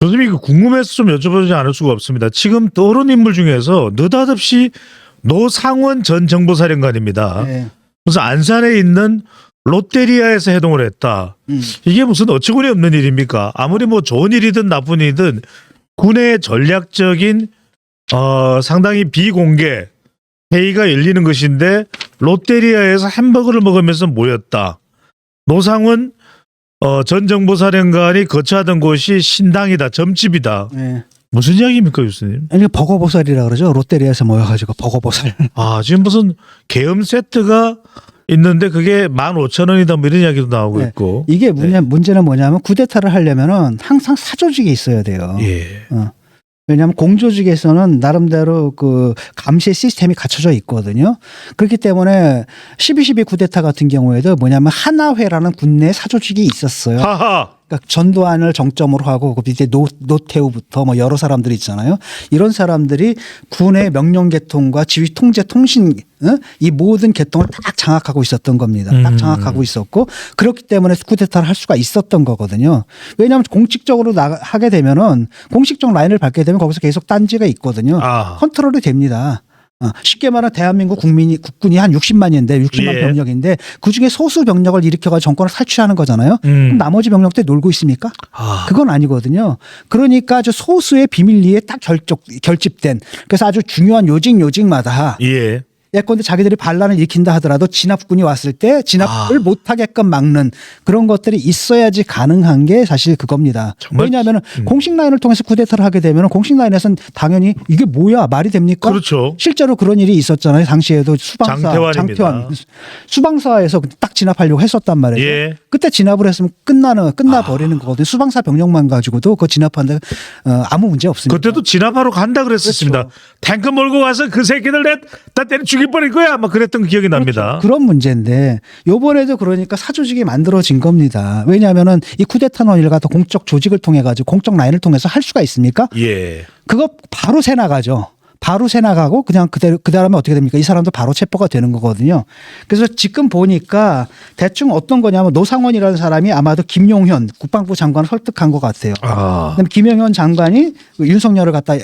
교수님이 궁금해서 좀 여쭤보지 않을 수가 없습니다. 지금 떠오른 인물 중에서 느닷없이 노상원 전 정보사령관입니다. 네. 무슨 안산에 있는 롯데리아에서 해동을 했다. 이게 무슨 어처구니 없는 일입니까? 아무리 뭐 좋은 일이든 나쁜 일이든 군의 전략적인 상당히 비공개 회의가 열리는 것인데 롯데리아에서 햄버거를 먹으면서 모였다. 노상원 전 정보사령관이 거처하던 곳이 신당이다. 점집이다. 네. 무슨 이야기입니까, 교수님? 이게 버거보살이라 그러죠. 롯데리아에서 모여가지고 버거보살. 아, 지금 무슨 계엄 세트가 있는데 그게 15,000원이다 뭐 이런 이야기도 나오고 네. 있고. 이게 문제는 뭐냐면 쿠데타를 하려면은 항상 사조직이 있어야 돼요. 예. 왜냐하면 공조직에서는 나름대로 그 감시 시스템이 갖춰져 있거든요. 그렇기 때문에 12.12 쿠데타 같은 경우에도 뭐냐면 하나회라는 군내 사조직이 있었어요. 하하. 그러니까 전두환을 정점으로 하고 그 밑에 노태우부터 뭐 여러 사람들이 있잖아요. 이런 사람들이 군의 명령 계통과 지휘 통제 통신 이 모든 계통을 딱 장악하고 있었던 겁니다. 딱 장악하고 있었고 그렇기 때문에 쿠데타를 할 수가 있었던 거거든요. 왜냐하면 공식적으로 하게 되면은 공식적 라인을 밟게 되면 거기서 계속 딴지가 있거든요. 컨트롤이 됩니다. 쉽게 말하면 대한민국 국군이 한 60만인데 60만 예. 병력인데 그중에 소수 병력을 일으켜가지고 정권을 탈취하는 거잖아요. 그럼 나머지 병력들 놀고 있습니까? 그건 아니거든요. 그러니까 아주 소수의 비밀리에 딱 결집된 그래서 아주 중요한 요직마다 예. 예컨대 자기들이 반란을 일으킨다 하더라도 진압군이 왔을 때 진압을 못하게끔 막는 그런 것들이 있어야지 가능한 게 사실 그겁니다. 왜냐하면 공식 라인을 통해서 쿠데타를 하게 되면 공식 라인에서는 당연히 이게 뭐야 말이 됩니까? 그렇죠. 실제로 그런 일이 있었잖아요. 당시에도 장태환 수방사에서 딱 진압하려고 했었단 말이에요. 예. 그때 진압을 했으면 끝나버리는 거거든요. 수방사 병력만 가지고도 그 진압하는데 아무 문제 없습니다. 그때도 진압하러 간다 그랬었습니다. 그렇죠. 탱크 몰고 가서 그 새끼들 다 때려 죽여버릴 거야. 막 그랬던 기억이 납니다. 그렇죠. 그런 문제인데 요번에도 그러니까 사조직이 만들어진 겁니다. 왜냐하면은 이 쿠데타는 일가 더 공적 조직을 통해 가지고 공적 라인을 통해서 할 수가 있습니까? 예. 그거 바로 새 나가죠. 바로 새 나가고 그냥 그다음에 어떻게 됩니까? 이 사람도 바로 체포가 되는 거거든요. 그래서 지금 보니까 대충 어떤 거냐면 노상원이라는 사람이 아마도 김용현 국방부 장관을 설득한 것 같아요. 그다음에 김용현 장관이 윤석열을 갖다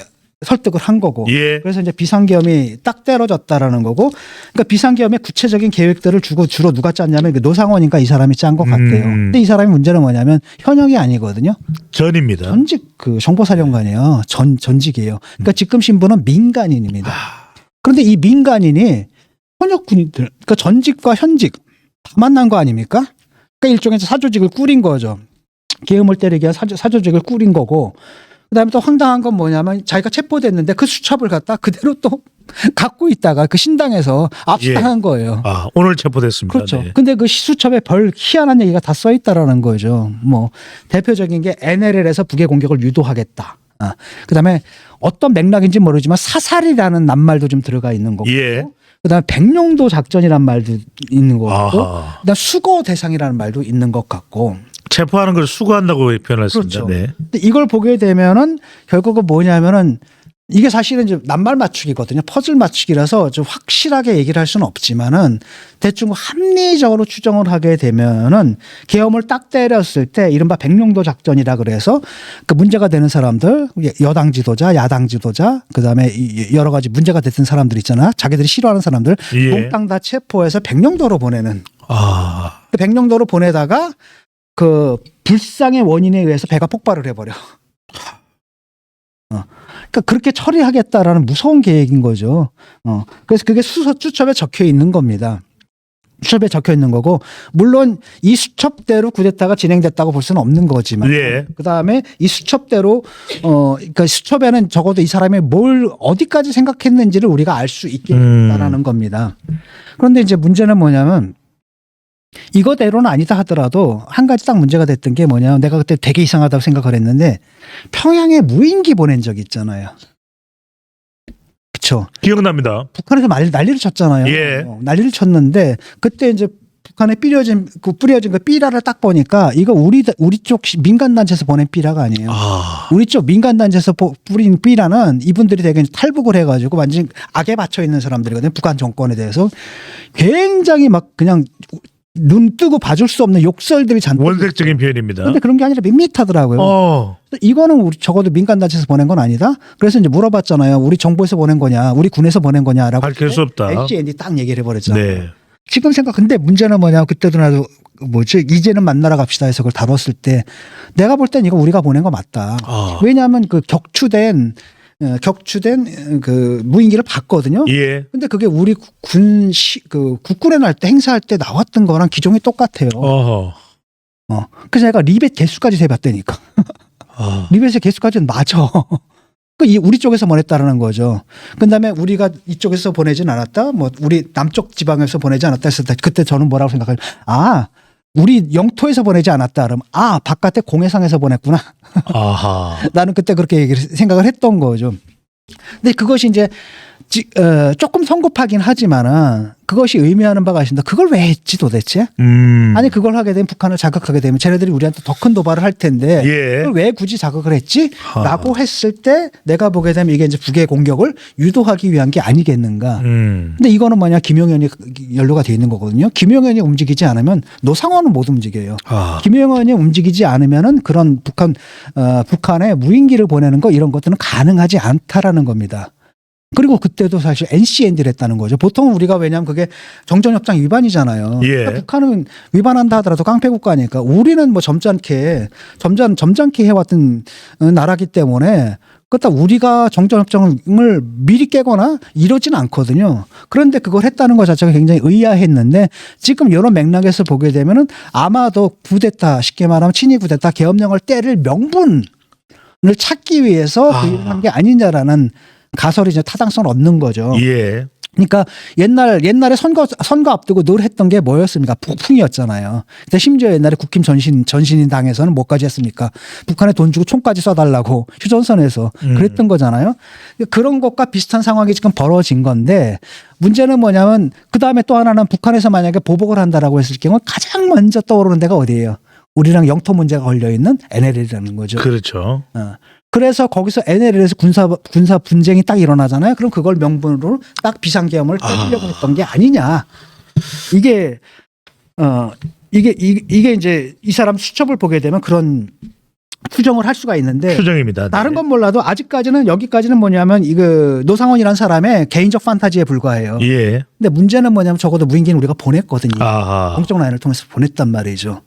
설득을 한 거고. 예. 그래서 이제 비상계엄이 딱 때려졌다라는 거고. 그러니까 비상계엄의 구체적인 계획들을 주로 누가 짰냐면 노상원인가 이 사람이 짠 것 같아요. 근데 이 사람의 문제는 뭐냐면 현역이 아니거든요. 전입니다. 전직 그 정보사령관이에요. 전직이에요. 그러니까 지금 신분은 민간인입니다. 그런데 이 민간인이 현역 군인들, 그러니까 전직과 현직 다 만난 거 아닙니까? 그러니까 일종의 사조직을 꾸린 거죠. 계엄을 때리기 위한 사조직을 꾸린 거고. 그다음에 또 황당한 건 뭐냐면 자기가 체포됐는데 그 수첩을 갖다 그대로 또 갖고 있다가 그 신당에서 압수당한 거예요. 오늘 체포됐습니다. 그렇죠. 네. 근데 그 수첩에 별 희한한 얘기가 다 써 있다라는 거죠. 뭐 대표적인 게 NLL에서 북의 공격을 유도하겠다. 그다음에 어떤 맥락인지 모르지만 사살이라는 낱말도 좀 들어가 있는 거고. 예. 그다음에 백령도 작전이라는 말도 있는 거 같고. 그다음 수거 대상이라는 말도 있는 것 같고. 체포하는 걸 수고한다고 표현했습니다. 그렇죠. 네. 근데 이걸 보게 되면은 결국은 뭐냐면은 이게 사실은 이제 낱말 맞추기거든요. 퍼즐 맞추기라서 좀 확실하게 얘기를 할 수는 없지만은 대충 합리적으로 추정을 하게 되면은 계엄을 딱 때렸을 때 이른바 백령도 작전이라 그래서 그 문제가 되는 사람들 여당 지도자, 야당 지도자 그다음에 여러 가지 문제가 됐던 사람들 있잖아. 자기들이 싫어하는 사람들 몽땅 다 체포해서 백령도로 보내는. 그 백령도로 보내다가 그 불상의 원인에 의해서 배가 폭발을 해버려. 그러니까 그렇게 처리하겠다라는 무서운 계획인 거죠. 그래서 그게 수첩에 적혀 있는 겁니다. 수첩에 적혀 있는 거고 물론 이 수첩대로 쿠데타가 진행됐다고 볼 수는 없는 거지만 그다음에 이 수첩대로 그러니까 수첩에는 적어도 이 사람이 뭘 어디까지 생각했는지를 우리가 알 수 있겠다라는 겁니다. 그런데 이제 문제는 뭐냐면 이거대로는 아니다 하더라도 한 가지 딱 문제가 됐던 게 뭐냐 내가 그때 되게 이상하다고 생각을 했는데 평양에 무인기 보낸 적 있잖아요. 그렇죠. 기억납니다. 북한에서 난리를 쳤잖아요. 예. 난리를 쳤는데 그때 이제 북한에 뿌려진 그 삐라를 딱 보니까 이거 우리 쪽 민간 단체에서 보낸 삐라가 아니에요. 우리 쪽 민간 단체에서 뿌린 삐라는 이분들이 되게 탈북을 해가지고 완전 악에 받쳐 있는 사람들이거든요. 북한 정권에 대해서 굉장히 막 그냥 눈 뜨고 봐줄 수 없는 욕설들이 잔뜩. 원색적인 표현입니다. 근데 그런 게 아니라 밋밋하더라고요. 이거는 우리 적어도 민간단체에서 보낸 건 아니다. 그래서 이제 물어봤잖아요. 우리 정부에서 보낸 거냐, 우리 군에서 보낸 거냐라고. 밝힐 수 없다. NCND 딱 얘기를 해버렸잖아요. 네. 지금 생각 근데 문제는 뭐냐, 그때도 나도 뭐지, 이제는 만나러 갑시다 해서 그걸 다뤘을 때 내가 볼 땐 이거 우리가 보낸 거 맞다. 왜냐하면 그 격추된 그 무인기를 봤거든요. 예. 근데 그게 우리 그 국군에 날 때 행사할 때 나왔던 거랑 기종이 똑같아요. 어허. 그래서 내가 리벳 개수까지 세봤다니까. 리벳의 개수까지는 맞아. 우리 쪽에서 보냈다라는 거죠. 그다음에 우리가 이쪽에서 보내진 않았다. 뭐 우리 남쪽 지방에서 보내지 않았다 했을 때 그때 저는 뭐라고 생각해요? 우리 영토에서 보내지 않았다. 그러면 바깥에 공해상에서 보냈구나. 아하. 나는 그때 그렇게 생각을 했던 거죠. 근데 그것이 이제 조금 성급하긴 하지만은 그것이 의미하는 바가 있습니다. 그걸 왜 했지 도대체? 아니 그걸 하게 되면 북한을 자극하게 되면 쟤네들이 우리한테 더 큰 도발을 할 텐데 예. 그걸 왜 굳이 자극을 했지? 라고 했을 때 내가 보게 되면 이게 이제 북의 공격을 유도하기 위한 게 아니겠는가. 근데 이거는 뭐냐, 김용현이 연루가 돼 있는 거거든요. 김용현이 움직이지 않으면 노상원은 못 움직여요. 김용현이 움직이지 않으면은 그런 북한에 무인기를 보내는 거 이런 것들은 가능하지 않다라는 겁니다. 그리고 그때도 사실 NCND를 했다는 거죠. 보통 우리가 왜냐하면 그게 정전협정 위반이잖아요. 예. 그러니까 북한은 위반한다 하더라도 깡패국가니까 우리는 뭐 점잖게 해왔던 나라기 때문에 그렇다 우리가 정전협정을 미리 깨거나 이러진 않거든요. 그런데 그걸 했다는 것 자체가 굉장히 의아했는데 지금 이런 맥락에서 보게 되면은 아마도 쿠데타, 쉽게 말하면 친위 쿠데타 계엄령을 때릴 명분을 찾기 위해서 한 게 아니냐라는 가설이 이제 타당성을 얻는 거죠. 예. 그러니까 옛날에 선거 앞두고 늘 했던 게 뭐였습니까? 북풍이었잖아요. 근데 심지어 옛날에 국힘 전신인 당에서는 뭐까지 했습니까? 북한에 돈 주고 총까지 쏴달라고 휴전선에서 그랬던 거잖아요. 그런 것과 비슷한 상황이 지금 벌어진 건데 문제는 뭐냐면 그 다음에 또 하나는 북한에서 만약에 보복을 한다라고 했을 경우 가장 먼저 떠오르는 데가 어디예요? 우리랑 영토 문제가 걸려 있는 NLL이라는 거죠. 그렇죠. 그래서 거기서 NLL에서 군사 분쟁이 딱 일어나잖아요. 그럼 그걸 명분으로 딱 비상계엄을 때리려고 했던 게 아니냐. 이게 이제 이 사람 수첩을 보게 되면 그런 추정을 할 수가 있는데 추정입니다. 다른 네. 건 몰라도 아직까지는 여기까지는 뭐냐면 이거 노상원이라는 사람의 개인적 판타지에 불과해요. 예. 근데 문제는 뭐냐면 적어도 무인기는 우리가 보냈거든요. 아하. 공적 라인을 통해서 보냈단 말이죠.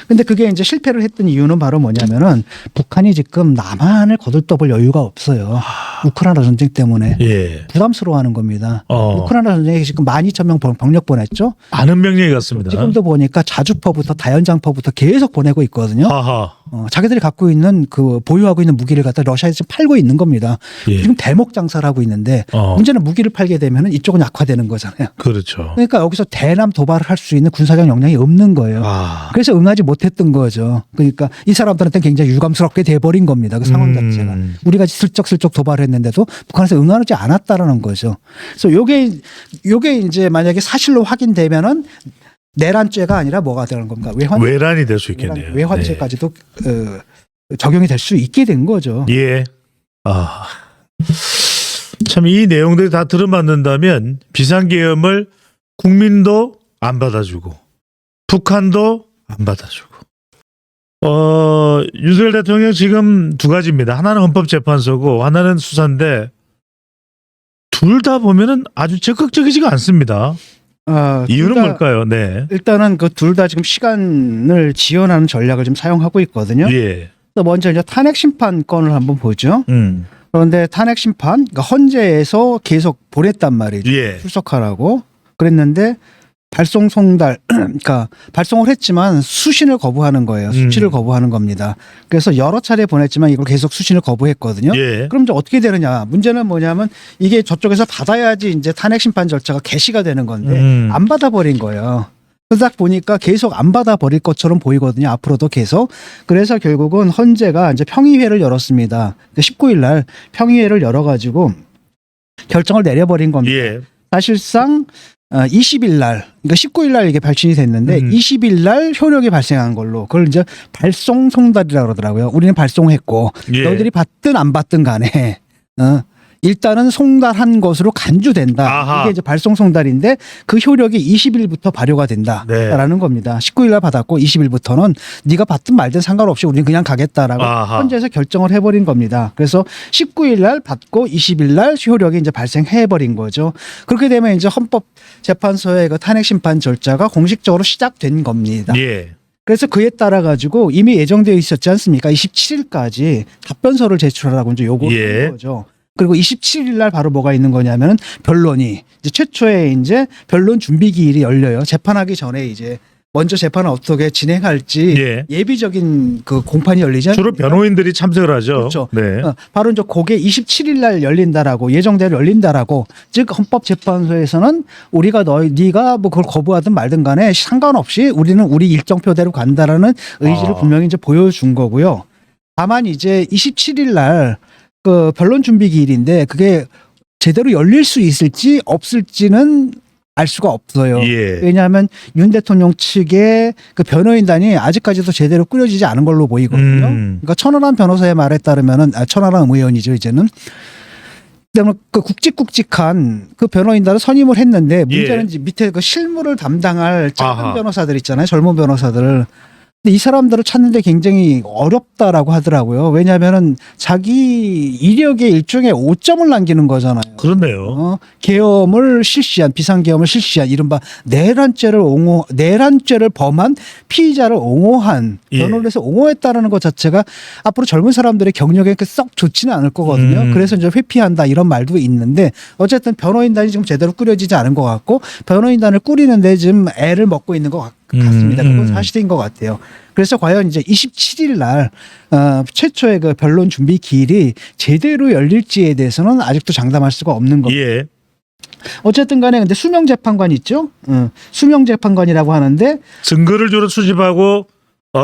근데 그게 이제 실패를 했던 이유는 바로 뭐냐면은 북한이 지금 남한을 거들떠볼 여유가 없어요. 우크라이나 전쟁 때문에 예. 부담스러워하는 겁니다. 우크라이나 전쟁에 지금 12,000명 병력 보냈죠. 많은 명령이 갔습니다. 지금도 보니까 자주포부터 다연장포부터 계속 보내고 있거든요. 아하. 자기들이 갖고 있는 보유하고 있는 무기를 갖다 러시아에 지금 팔고 있는 겁니다. 예. 지금 대목 장사를 하고 있는데 문제는 무기를 팔게 되면 이쪽은 약화되는 거잖아요. 그렇죠. 그러니까 여기서 대남 도발을 할 수 있는 군사적 역량이 없는 거예요. 그래서 응하지 못했던 거죠. 그러니까 이 사람들한테는 굉장히 유감스럽게 돼버린 겁니다. 그 상황 자체가. 우리가 슬쩍슬쩍 도발을 했는데도 북한에서 응하지 않았다라는 거죠. 그래서 요게 이제 만약에 사실로 확인되면은 내란죄가 아니라 뭐가 되는 겁니까? 외란이 될 수 있겠네요. 외환죄까지도 적용이 될 수 있게 된 거죠. 예. 참 이 내용들이 다 들어맞는다면 비상계엄을 국민도 안 받아주고 북한도 안 받아주고. 윤석열 대통령 지금 두 가지입니다. 하나는 헌법재판소고 하나는 수사인데 둘 다 보면은 아주 적극적이지가 않습니다. 이유는 뭘까요? 네. 일단은 그 둘 다 지금 시간을 지연하는 전략을 좀 사용하고 있거든요. 예. 먼저 이제 탄핵 심판 건을 한번 보죠. 그런데 탄핵 심판, 그러니까 헌재에서 계속 보냈단 말이죠. 예. 출석하라고 그랬는데 그러니까 발송을 했지만 수신을 거부하는 거예요. 수치를 거부하는 겁니다. 그래서 여러 차례 보냈지만 이걸 계속 수신을 거부했거든요. 예. 그럼 이제 어떻게 되느냐? 문제는 뭐냐면 이게 저쪽에서 받아야지 이제 탄핵 심판 절차가 개시가 되는 건데 안 받아버린 거예요. 딱 보니까 계속 안 받아버릴 것처럼 보이거든요. 앞으로도 계속. 그래서 결국은 헌재가 이제 평의회를 열었습니다. 19일 날 평의회를 열어가지고 결정을 내려버린 겁니다. 예. 사실상 20일 날, 그러니까 19일 날 이게 발신이 됐는데 20일 날 효력이 발생한 걸로 그걸 이제 발송 송달이라고 그러더라고요. 우리는 발송했고 예. 너희들이 받든 안 받든 간에 일단은 송달한 것으로 간주된다. 아하. 이게 이제 발송 송달인데 그 효력이 20일부터 발효가 된다라는 네. 겁니다. 19일 날 받았고 20일부터는 네가 받든 말든 상관없이 우리는 그냥 가겠다라고 아하. 헌재에서 결정을 해버린 겁니다. 그래서 19일 날 받고 20일 날 효력이 이제 발생해버린 거죠. 그렇게 되면 이제 헌법재판소의 그 탄핵 심판 절차가 공식적으로 시작된 겁니다. 예. 그래서 그에 따라 가지고 이미 예정되어 있었지 않습니까? 27일까지 답변서를 제출하라고 이제 요구를 예. 한 거죠. 그리고 27일 날 바로 뭐가 있는 거냐면은 변론이 이제 최초의 이제 변론 준비 기일이 열려요. 재판하기 전에 이제 먼저 재판을 어떻게 진행할지 예. 예비적인 그 공판이 열리지 주로 않습니까? 변호인들이 참석을 하죠. 그렇죠. 네. 바로 이제 그게 27일 날 열린다라고 예정대로 열린다라고 즉 헌법재판소에서는 우리가 네가 뭐 그걸 거부하든 말든 간에 상관없이 우리는 우리 일정표대로 간다라는 의지를 분명히 이제 보여준 거고요. 다만 이제 27일 날 그 변론 준비 기일인데 그게 제대로 열릴 수 있을지 없을지는 알 수가 없어요. 예. 왜냐하면 윤 대통령 측의 그 변호인단이 아직까지도 제대로 꾸려지지 않은 걸로 보이거든요. 그러니까 천하람 변호사의 말에 따르면은 천하람 의원이죠 이제는. 그다음에 그 굵직굵직한 그 변호인단을 선임을 했는데 문제는 이제 밑에 그 실무를 담당할 작은 아하. 변호사들 있잖아요. 젊은 변호사들. 근데 이 사람들을 찾는데 굉장히 어렵다라고 하더라고요. 왜냐하면은 자기 이력의 일종의 오점을 남기는 거잖아요. 그렇네요. 계엄을 실시한 비상계엄을 실시한 이른바 내란죄를 범한 피의자를 옹호한 예. 변호를 해서 옹호했다라는 것 자체가 앞으로 젊은 사람들의 경력에 썩 좋지는 않을 거거든요. 그래서 이제 회피한다 이런 말도 있는데 어쨌든 변호인단이 지금 제대로 꾸려지지 않은 것 같고 변호인단을 꾸리는데 지금 애를 먹고 있는 것 같습니다. 그건 사실인 것 같아요. 그래서 과연 이제 27일 날 최초의 그 변론 준비 기일이 제대로 열릴지에 대해서는 아직도 장담할 수가 없는 겁니다. 예. 어쨌든 간에 근데 수명 재판관 있죠? 수명 재판관이라고 하는데 증거를 주로 수집하고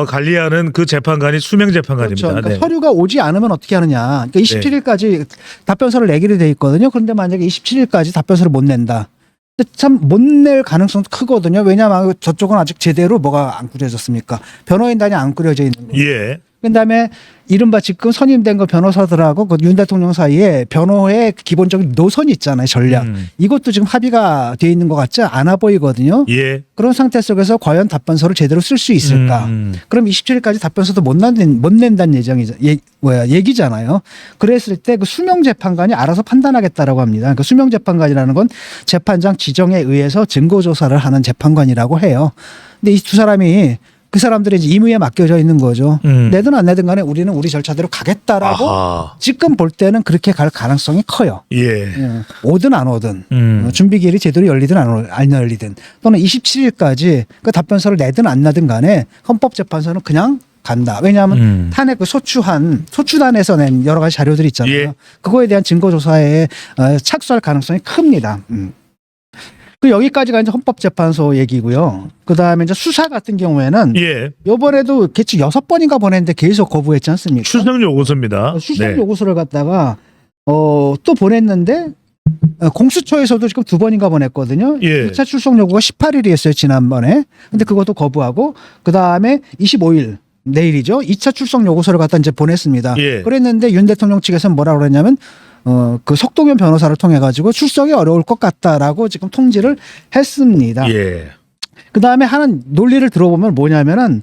관리하는 그 재판관이 수명 재판관입니다. 그렇죠. 그러니까 네. 서류가 오지 않으면 어떻게 하느냐. 그러니까 27일까지 답변서를 내기로 돼 있거든요. 그런데 만약에 27일까지 답변서를 못 낸다. 근데 참 못 낼 가능성도 크거든요. 왜냐하면 저쪽은 아직 제대로 뭐가 안 꾸려졌습니까? 변호인단이 안 꾸려져 있는 거예요. 예. 그다음에 이른바 지금 선임된 거 변호사들하고 그 윤 대통령 사이에 변호의 기본적인 노선이 있잖아요. 전략. 이것도 지금 합의가 돼 있는 것 같지 않아 보이거든요. 예. 그런 상태 속에서 과연 답변서를 제대로 쓸 수 있을까? 그럼 27일까지 답변서도 못 낸다는 얘기잖아요. 그랬을 때 그 수명 재판관이 알아서 판단하겠다라고 합니다. 그러니까 수명 재판관이라는 건 재판장 지정에 의해서 증거 조사를 하는 재판관이라고 해요. 근데 이 두 사람이 그 사람들의 이제 임의에 맡겨져 있는 거죠. 내든 안 내든 간에 우리는 우리 절차대로 가겠다라고 아하. 지금 볼 때는 그렇게 갈 가능성이 커요. 예. 오든 안 오든 준비 기일이 제대로 열리든 안 열리든 또는 27일까지 그 답변서를 내든 안 내든 간에 헌법재판소는 그냥 간다. 왜냐하면 탄핵 그 소추단에서 낸 여러 가지 자료들이 있잖아요. 예. 그거에 대한 증거 조사에 착수할 가능성이 큽니다. 그 여기까지가 이제 헌법재판소 얘기고요. 그 다음에 이제 수사 같은 경우에는 예. 이번에도 개치 6번인가 보냈는데 계속 거부했지 않습니까? 출석 요구서입니다. 수석 네. 요구서를 갖다가 또 보냈는데 공수처에서도 지금 2번인가 보냈거든요. 예. 2차 출석 요구가 18일이었어요 지난번에. 근데 그것도 거부하고 그 다음에 25일 내일이죠. 2차 출석 요구서를 갖다 이제 보냈습니다. 예. 그랬는데 윤 대통령 측에서는 뭐라 그랬냐면 그 석동현 변호사를 통해 가지고 출석이 어려울 것 같다라고 지금 통지를 했습니다. 예. 그 다음에 하는 논리를 들어보면 뭐냐면은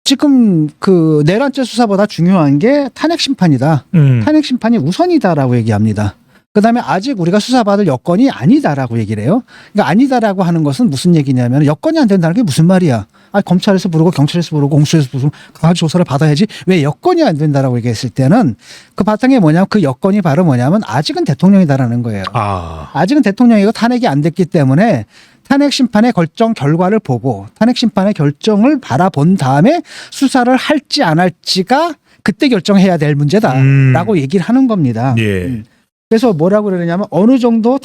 지금 그 내란죄 수사보다 중요한 게 탄핵 심판이다. 탄핵 심판이 우선이다라고 얘기합니다. 그 다음에 아직 우리가 수사받을 여건이 아니다라고 얘기를 해요. 그러니까 아니다라고 하는 것은 무슨 얘기냐면 여건이 안 된다는 게 무슨 말이야. 검찰에서 부르고 경찰에서 부르고 공수처에서 부르고 강하게 조사를 받아야지 왜 여건이 안 된다라고 얘기했을 때는 그 바탕에 뭐냐면 그 여건이 바로 뭐냐면 아직은 대통령이다라는 거예요. 아직은 대통령이고 탄핵이 안 됐기 때문에 탄핵 심판의 결정 결과를 보고 탄핵 심판의 결정을 바라본 다음에 수사를 할지 안 할지가 그때 결정해야 될 문제다라고 얘기를 하는 겁니다. 예. 그래서 뭐라고 그러냐면 어느 정도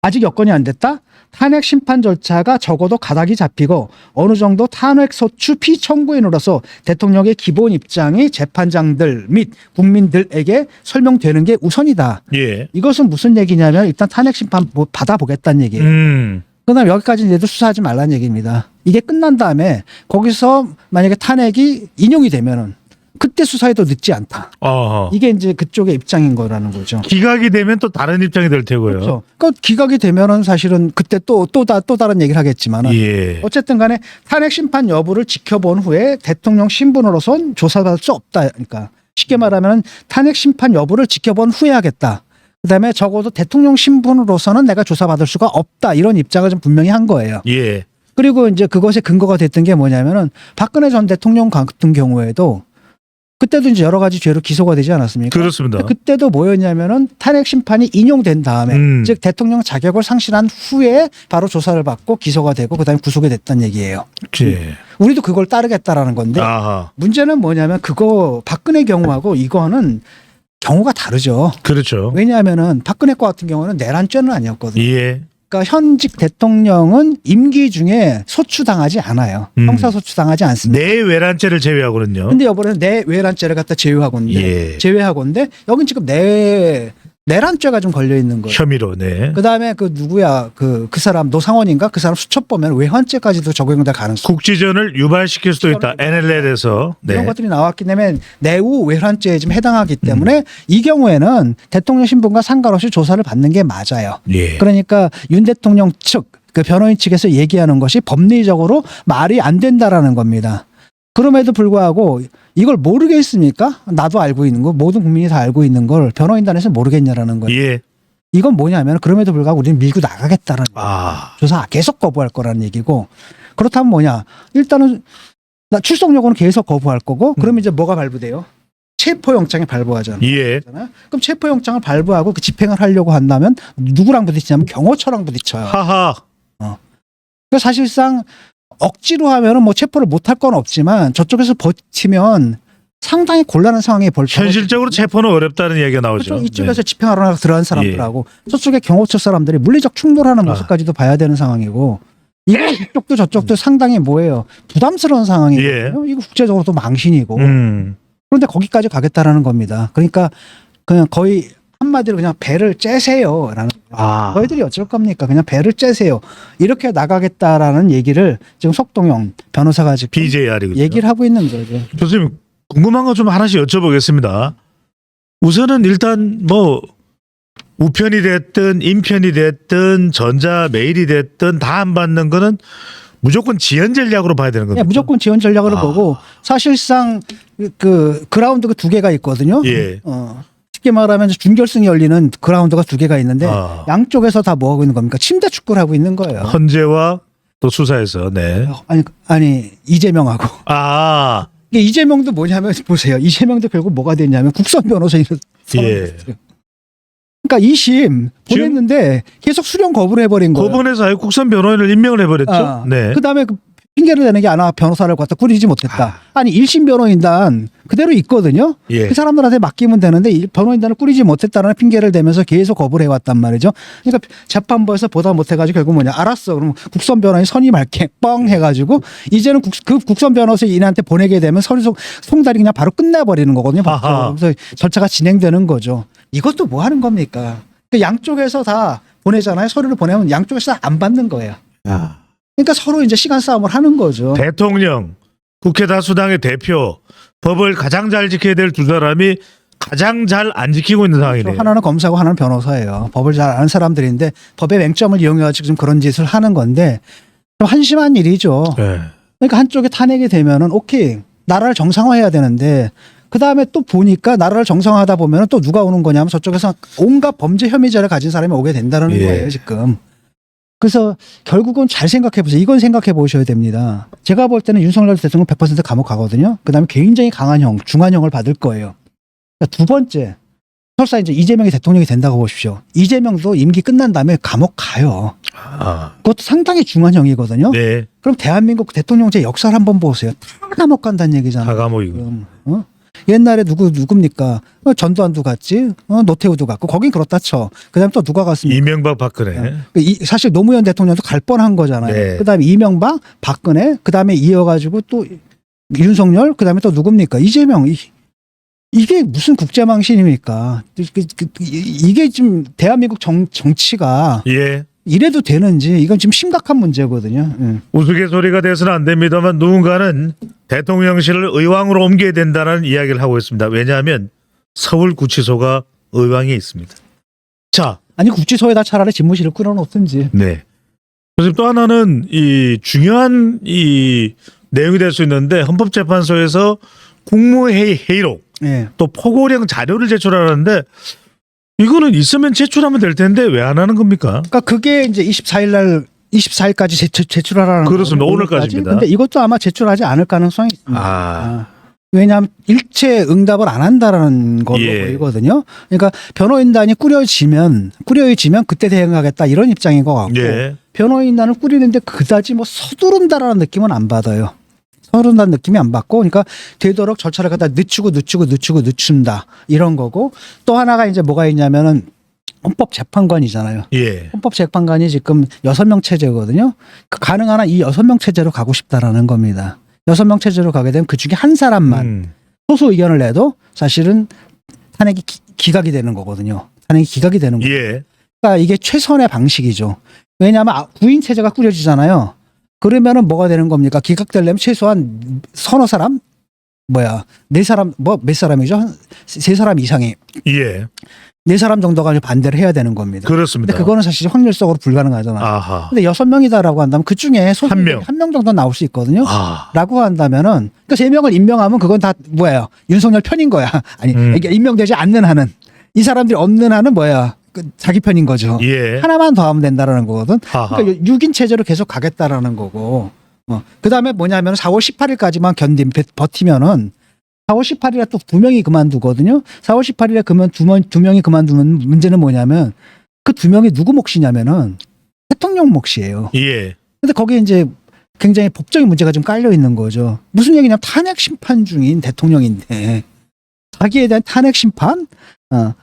아직 여건이 안 됐다. 탄핵 심판 절차가 적어도 가닥이 잡히고 어느 정도 탄핵 소추 피청구인으로서 대통령의 기본 입장이 재판장들 및 국민들에게 설명되는 게 우선이다. 예. 이것은 무슨 얘기냐면 일단 탄핵 심판 받아보겠다는 얘기예요. 그다음 여기까지는 얘도 수사하지 말라는 얘기입니다. 이게 끝난 다음에 거기서 만약에 탄핵이 인용이 되면은 그때 수사해도 늦지 않다. 어허. 이게 이제 그쪽의 입장인 거라는 거죠. 기각이 되면 또 다른 입장이 될 테고요. 그렇죠. 그러니까 기각이 되면은 사실은 그때 또 다른 얘기를 하겠지만은 예. 어쨌든 간에 탄핵 심판 여부를 지켜본 후에 대통령 신분으로선 조사받을 수 없다. 그러니까 쉽게 말하면 탄핵 심판 여부를 지켜본 후에 하겠다. 그다음에 적어도 대통령 신분으로서는 내가 조사받을 수가 없다. 이런 입장을 좀 분명히 한 거예요. 예. 그리고 이제 그것의 근거가 됐던 게 뭐냐면은 박근혜 전 대통령 같은 경우에도 그때도 이제 여러 가지 죄로 기소가 되지 않았습니까? 그렇습니다. 그때도 뭐였냐면은 탄핵 심판이 인용된 다음에 즉 대통령 자격을 상실한 후에 바로 조사를 받고 기소가 되고 그다음에 구속이 됐다는 얘기예요. 예. 우리도 그걸 따르겠다라는 건데 아하. 문제는 뭐냐면 그거 박근혜 경우하고 이거는 경우가 다르죠. 그렇죠. 왜냐하면은 박근혜 거 같은 경우는 내란죄는 아니었거든요. 예. 그러니까 현직 대통령은 임기 중에 소추당하지 않아요. 형사 소추당하지 않습니다. 내외란죄를 제외하고는요. 근데 이번에는 내외란죄를 갖다 제외하고인데 예. 제외하고인데 여긴 지금 내란죄가 좀 걸려 있는 거예요. 혐의로. 네. 그다음에 그 누구야 그 사람 노상원인가 그 사람 수첩보면 외환죄까지도 적용될 가능성. 국지전을 유발시킬 수도 있다. NLL에서. 네. 이런 것들이 나왔기 때문에 내후 외환죄에 좀 해당하기 때문에 이 경우에는 대통령 신분과 상관없이 조사를 받는 게 맞아요. 예. 그러니까 윤 대통령 측, 그 변호인 측에서 얘기하는 것이 법리적으로 말이 안 된다라는 겁니다. 그럼에도 불구하고 이걸 모르겠습니까? 나도 알고 있는 거, 모든 국민이 다 알고 있는 걸 변호인단에서 모르겠냐라는 거예요. 예. 이건 뭐냐면 그럼에도 불구하고 우리는 밀고 나가겠다라는 거예요. 아. 조사 계속 거부할 거라는 얘기고 그렇다면 뭐냐? 일단은 나 출석 요구는 계속 거부할 거고 그러면 이제 뭐가 발부돼요? 체포영장이 발부하잖아요. 예. 그럼 체포영장을 발부하고 그 집행을 하려고 한다면 누구랑 부딪히냐면 경호처랑 부딪혀요. 하하. 그 사실상 억지로 하면은 뭐 체포를 못할 건 없지만 저쪽에서 버티면 상당히 곤란한 상황이 벌써 현실적으로 체포는 어렵다는 얘기가 나오죠. 그렇죠. 이쪽에서 집행하러 들어간 사람들하고 저쪽에 경호처 사람들이 물리적 충돌하는 모습까지도 봐야 되는 상황이고 이쪽도 저쪽도 상당히 뭐예요 부담스러운 상황이거든요. 이거 국제적으로도 망신이고 그런데 거기까지 가겠다라는 겁니다. 그러니까 그냥 거의 한마디로 그냥 배를 째세요라는. 아. 너희들이 어쩔 겁니까? 그냥 배를 째세요. 이렇게 나가겠다라는 얘기를 지금 석동영 변호사가 지금 BJR이거든요. 얘기를 하고 있는 거죠. 교수님 궁금한 거 좀 하나씩 여쭤보겠습니다. 우선은 일단 뭐 우편이 됐든 인편이 됐든 전자 메일이 됐든 다 안 받는 거는 무조건 지연 전략으로 봐야 되는 겁니다. 네, 무조건 지원 전략으로 보고 사실상 그 그라운드가 두 개가 있거든요. 예. 쉽게 말하면 준결승이 열리는 그라운드가 두 개가 있는데 양쪽에서 다 뭐 하고 있는 겁니까? 침대 축구를 하고 있는 거예요. 헌재와 또 수사에서. 네. 아니 이재명하고. 아. 이게 이재명도 뭐냐면 보세요. 이재명도 결국 뭐가 됐냐면 국선 변호사인. 예. 그러니까 2심 보냈는데 계속 수령 거부를 해버린 거예요. 법원에서 아예 국선 변호인을 임명을 해버렸죠. 네. 그다음에 그 핑계를 대는 게 아마 변호사를 갖다 꾸리지 못했다. 아니 1심 변호인단 그대로 있거든요. 예. 그 사람들한테 맡기면 되는데 이 변호인단을 꾸리지 못했다는 핑계를 대면서 계속 거부를 해왔단 말이죠. 그러니까 재판부에서 보다 못해가지고 결국 뭐냐 알았어. 그럼 국선 변호인 선임할게 뻥 해가지고 이제는 그 국선 변호사인한테 보내게 되면 서류 송달이 그냥 바로 끝나버리는 거거든요. 그래서 절차가 진행되는 거죠. 이것도 뭐 하는 겁니까? 양쪽에서 다 보내잖아요. 서류를 보내면 양쪽에서 다 안 받는 거예요. 그러니까 서로 이제 시간 싸움을 하는 거죠. 대통령, 국회 다수당의 대표, 법을 가장 잘 지켜야 될 두 사람이 가장 잘 안 지키고 있는 상황이네요. 하나는 검사고 하나는 변호사예요. 법을 잘 아는 사람들인데 법의 맹점을 이용해가지고 지금 그런 짓을 하는 건데 좀 한심한 일이죠. 네. 그러니까 한쪽에 탄핵이 되면은 오케이 나라를 정상화해야 되는데 그 다음에 또 보니까 나라를 정상화하다 보면은 또 누가 오는 거냐면 저쪽에서 온갖 범죄 혐의자를 가진 사람이 오게 된다는 거예요 지금. 그래서 결국은 잘 생각해 보세요. 이건 생각해 보셔야 됩니다. 제가 볼 때는 윤석열 대통령 100% 감옥 가거든요. 그다음에 굉장히 강한 형, 중한형을 받을 거예요. 그러니까 두 번째, 설사 이제 이재명이 대통령이 된다고 보십시오. 이재명도 임기 끝난 다음에 감옥 가요. 그것도 상당히 중한형이거든요. 네. 그럼 대한민국 대통령제 역사를 한번 보세요. 다 감옥 간다는 얘기잖아요. 다 감옥이고. 옛날에 누굽니까? 전두환도 갔지, 노태우도 갔고, 거긴 그렇다 쳐. 그 다음에 또 누가 갔습니까? 이명박 박근혜. 사실 노무현 대통령도 갈 뻔한 거잖아요. 네. 그 다음에 이명박, 박근혜, 그 다음에 이어가지고 또 윤석열, 그 다음에 또 누굽니까? 이재명. 이게 무슨 국제망신입니까? 이게 지금 대한민국 정치가 예. 이래도 되는지 이건 지금 심각한 문제거든요. 예. 우스갯소리가 돼서는 안 됩니다만 누군가는 대통령실을 의왕으로 옮겨야 된다는 이야기를 하고 있습니다. 왜냐하면 서울구치소가 의왕에 있습니다. 자, 아니 구치소에다 차라리 집무실을 꾸려놓든지. 네. 그래서 또 하나는 이 중요한 이 내용이 될 수 있는데 헌법재판소에서 국무회의록 예. 또 포고령 자료를 제출하는데 이거는 있으면 제출하면 될 텐데 왜 안 하는 겁니까? 그러니까 그게 이제 24일까지 제출하라는 그렇습니다. 거거든요. 오늘까지입니다. 근데 이것도 아마 제출하지 않을 가능성이 있습니다. 아, 왜냐하면 일체 응답을 안 한다는 걸로 예. 보이거든요. 그러니까 변호인단이 꾸려지면 그때 대응하겠다 이런 입장인 것 같고 예. 변호인단을 꾸리는데 그다지 뭐 서두른다라는 느낌은 안 받아요. 서두른다는 느낌이 안 받고 그러니까 되도록 절차를 갖다 늦춘다 이런 거고 또 하나가 이제 뭐가 있냐면은 헌법재판관이잖아요. 예. 헌법재판관이 지금 6명 체제거든요. 가능한 한 이 6명 체제로 가고 싶다라는 겁니다. 6명 체제로 가게 되면 그중에 한 사람만 소수 의견을 내도 사실은 탄핵이 기각이 되는 거거든요. 탄핵이 기각이 되는 거예요. 예. 그러니까 이게 최선의 방식이죠. 왜냐하면 9인 체제가 꾸려지잖아요. 그러면은 뭐가 되는 겁니까? 기각되려면 최소한 서너 사람? 네 사람, 몇 사람이죠? 한 세 사람 이상이. 예. 네 사람 정도가 반대를 해야 되는 겁니다. 그렇습니다. 근데 그거는 사실 확률적으로 불가능하잖아요. 아하. 근데 6명이다라고 한다면 그 중에 소수 한 명. 한 명 정도 나올 수 있거든요. 아. 라고 한다면은 그 3명을 임명하면 그건 다 윤석열 편인 거야. 아니 이게 임명되지 않는 한은 이 사람들이 없는 한은 자기 편인 거죠. 예. 하나만 더 하면 된다라는 거거든. 아하. 그러니까 6인 체제로 계속 가겠다라는 거고. 그다음에 뭐냐면 4월 18일까지만 버티면은 4월 18일에 또 2명이 그만두거든요. 4월 18일에 그러면 두 명이 그만두면 문제는 뭐냐면 그 2명이 누구 몫이냐면은 대통령 몫이에요. 예. 근데 거기에 이제 굉장히 법적인 문제가 좀 깔려 있는 거죠. 무슨 얘기냐면 탄핵 심판 중인 대통령인데 자기에 대한 탄핵 심판,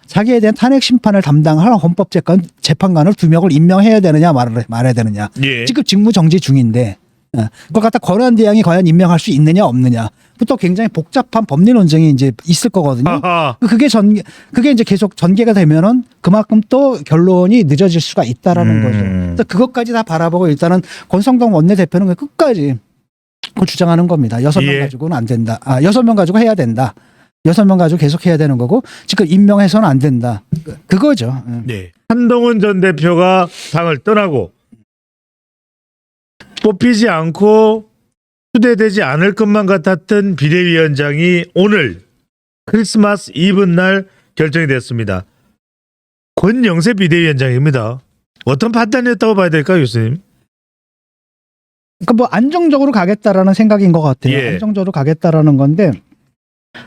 자기에 대한 탄핵 심판을 담당할 헌법재판관을 2명을 임명해야 되느냐 말아야 되느냐. 예. 지금 직무 정지 중인데 그걸 갖다 권한대행이 과연 임명할 수 있느냐 없느냐부터 굉장히 복잡한 법리 논쟁이 이제 있을 거거든요. 아하. 그게 이제 계속 전개가 되면은 그만큼 또 결론이 늦어질 수가 있다라는 거죠. 그래서 그것까지 다 바라보고 일단은 권성동 원내대표는 끝까지 그걸 주장하는 겁니다. 6명 예. 가지고는 안 된다. 6명 가지고 해야 된다. 6명 가지고 계속 해야 되는 거고 지금 임명해서는 안 된다. 그거죠. 네. 한동훈 전 대표가 당을 떠나고 뽑히지 않고 추대되지 않을 것만 같았던 비대위원장이 오늘 크리스마스 이브 날 결정이 됐습니다. 권영세 비대위원장입니다. 어떤 판단이었다고 봐야 될까요, 교수님? 그러니까 뭐 안정적으로 가겠다라는 생각인 것 같아요. 예. 안정적으로 가겠다라는 건데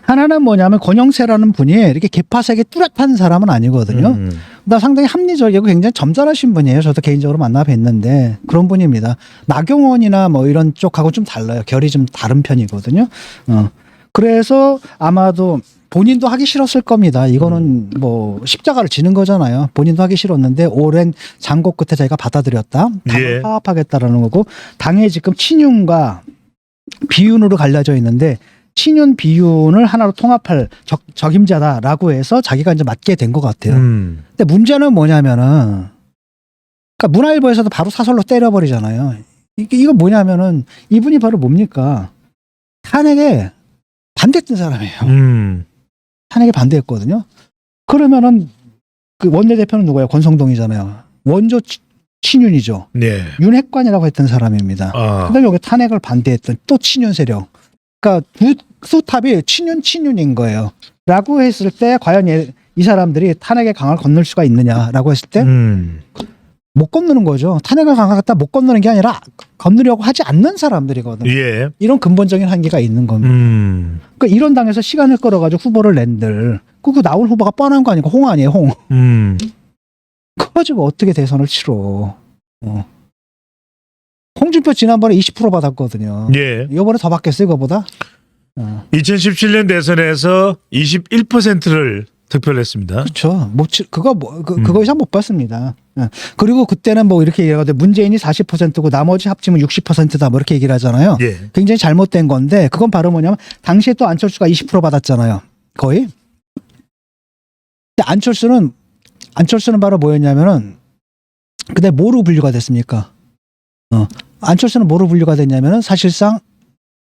하나는 뭐냐면 권영세라는 분이 이렇게 개파색이 뚜렷한 사람은 아니거든요. 나 상당히 합리적이고 굉장히 점잖으신 분이에요. 저도 개인적으로 만나 뵀는데 그런 분입니다. 나경원이나 뭐 이런 쪽하고 좀 달라요. 결이 좀 다른 편이거든요. 그래서 아마도 본인도 하기 싫었을 겁니다. 이거는 뭐 십자가를 지는 거잖아요. 본인도 하기 싫었는데 오랜 장고 끝에 자기가 받아들였다. 당을 예. 파업하겠다라는 거고 당에 지금 친윤과 비윤으로 갈라져 있는데 친윤 비윤을 하나로 통합할 적임자다라고 해서 자기가 이제 맡게 된 것 같아요. 근데 문제는 뭐냐면은 그러니까 문화일보에서도 바로 사설로 때려버리잖아요. 이거 뭐냐면은 이분이 바로 뭡니까? 탄핵에 반대했던 사람이에요. 탄핵에 반대했거든요. 그러면은 그 원내대표는 누구예요? 권성동이잖아요. 원조 친윤이죠. 네. 윤핵관이라고 했던 사람입니다. 그다음에 여기 탄핵을 반대했던 또 친윤 세력. 그러니까 두 수탑이 친윤인 거예요. 라고 했을 때 과연 이 사람들이 탄핵의 강을 건널 수가 있느냐라고 했을 때 못 건너는 거죠. 탄핵을 강을 갖다 못 건너는 게 아니라 건너려고 하지 않는 사람들이거든요. 예. 이런 근본적인 한계가 있는 겁니다. 그러니까 이런 당에서 시간을 끌어가지고 후보를 낸들 그 나올 후보가 뻔한 거 아니고 홍 아니에요, 홍. 그거 가지고 어떻게 대선을 치러. 홍준표 지난번에 20% 받았거든요. 예. 이번에 더 받겠어요, 이거보다? 2017년 대선에서 21%를 득표를 했습니다. 그렇죠. 그거 이상 못 받습니다. 그리고 그때는 뭐 이렇게 얘기하거든요. 문재인이 40%고 나머지 합치면 60%다 뭐 이렇게 얘기를 하잖아요. 예. 굉장히 잘못된 건데 그건 바로 뭐냐면 당시에 또 안철수가 20% 받았잖아요. 거의. 근데 안철수는 바로 뭐였냐면은 근데 뭐로 분류가 됐습니까? 안철수는 뭐로 분류가 됐냐면은 사실상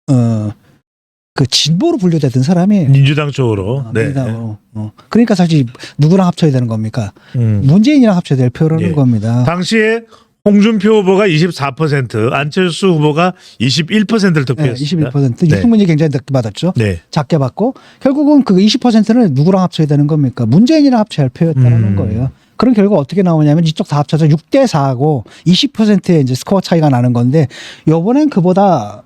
그 진보로 분류되던 사람이 민주당 쪽으로. 네. 민주당으로. 그러니까 사실 누구랑 합쳐야 되는 겁니까? 문재인이랑 합쳐야 될 표라는 예. 겁니다. 당시에 홍준표 후보가 24%, 안철수 후보가 21%를 득표했습니다. 21%. 유승민이 굉장히 늦게 받았죠. 네. 작게 받고 결국은 그 20%는 누구랑 합쳐야 되는 겁니까? 문재인이랑 합쳐야 할 표였다는 거예요. 그런 결과 어떻게 나오냐면 이쪽 다 합쳐서 6대 4하고 20%의 이제 스코어 차이가 나는 건데 요번엔 그보다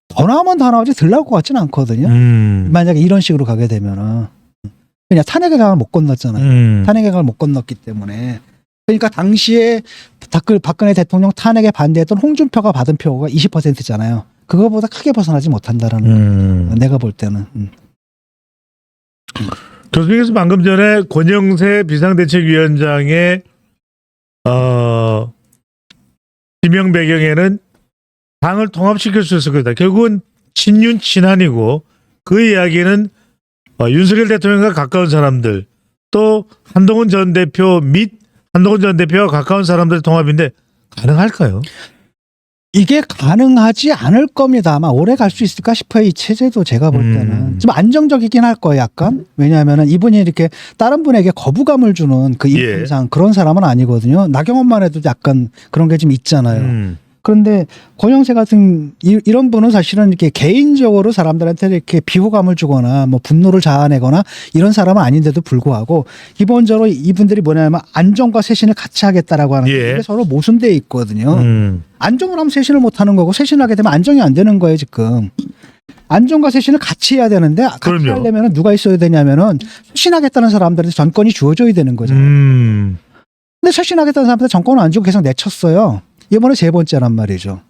더 나오면 더 나오지 덜 나올 것 같지는 않거든요. 만약에 이런 식으로 가게 되면은 그냥 탄핵의 강을 못 건넜잖아요. 탄핵의 강을 못 건넜기 때문에 그러니까 당시에 박근혜 대통령 탄핵에 반대했던 홍준표가 받은 표가 20%잖아요. 그거보다 크게 벗어나지 못한다라는 거. 내가 볼 때는. 교수님께서 방금 전에 권영세 비상대책위원장의 지명 배경에는 당을 통합시킬 수 있을 거다. 결국은 친윤 친한이고 그 이야기는 윤석열 대통령과 가까운 사람들 또 한동훈 전 대표 및 한동훈 전 대표와 가까운 사람들의 통합인데 가능할까요? 이게 가능하지 않을 겁니다. 아마 오래 갈 수 있을까 싶어요. 이 체제도 제가 볼 때는. 좀 안정적이긴 할 거예요. 약간. 왜냐하면 이분이 이렇게 다른 분에게 거부감을 주는 그 인상 그런 사람은 아니거든요. 나경원만 해도 약간 그런 게 좀 있잖아요. 그런데 권영세 같은 이런 분은 사실은 이렇게 개인적으로 사람들한테 이렇게 비호감을 주거나 뭐 분노를 자아내거나 이런 사람은 아닌데도 불구하고 기본적으로 이분들이 뭐냐면 안정과 쇄신을 같이 하겠다라고 하는 게 서로 모순되어 있거든요. 안정을 하면 쇄신을 못 하는 거고 쇄신을 하게 되면 안정이 안 되는 거예요, 지금. 안정과 쇄신을 같이 해야 되는데 같이 그럼요. 하려면 누가 있어야 되냐면은 쇄신하겠다는 사람들한테 정권이 주어져야 되는 거잖아요. 근데 쇄신하겠다는 사람한테 정권을 안 주고 계속 내쳤어요. 이번에 세 번째란 말이죠.